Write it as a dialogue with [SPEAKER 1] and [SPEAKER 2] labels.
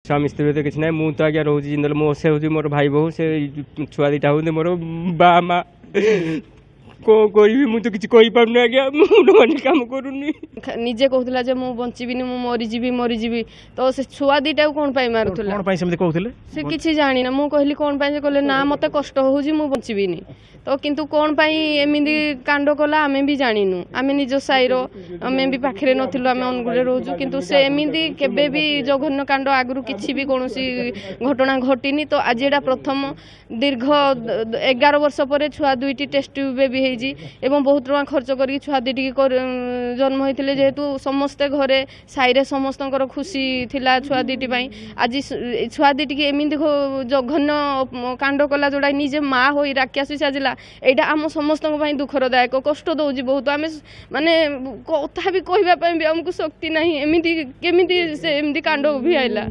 [SPEAKER 1] स्वामी स्त्री तो किसी ना मुझे तो आज्ञा रोचे जिंदल मो से हूँ मोर भाई बहु से छुआ दीटा हूँ मोर बा माँ कौन करी मुझे किसी कही पारनी आज्ञा मुझे काम करूनी
[SPEAKER 2] निजे कहूला जे मु बंचीबिनी मु मरीजी तो से छुआ दीटा कौन पाई मारुथला
[SPEAKER 3] कौन पाई सेमते कहउथिले
[SPEAKER 2] से किछि जानी ना मु कहली कौन पाई से कहले ना मते कष्ट होउजी मु बंचीबिनी तो किंतु कौन पाई एमिदी कांड कला आमे भी जानिनु आमे निज साइरो आमे भी पाखरे नथिलु आमे अनुगुले रहउजु किंतु से एमिदी केबे भी जघन्य कांड आगरु किछि भी कोनोसी घटना घटिनी तो आज एटा प्रथम दीर्घ 11 वर्ष पर छुआ दुईटी टेस्ट ट्यूब बेबी हेजी एवं बहुत टका खर्च करी छुआ दुईटी जन्म होइतिले जेहेतु समस्ते घरे साइरे समस्तकर खुशी थिला छुआ दुईटी पई आज छुआ दुईटी एमिदी जघन्य कांड कला जोड़ा निजे माँ होई राक्षसी साजिला एटा आम समस्त दुखरदायक कष्ट दौजी बहुत आम माने कथा भी कहवाई भी आमको शक्ति ना एमती केमी से एमती कांड भी आइला।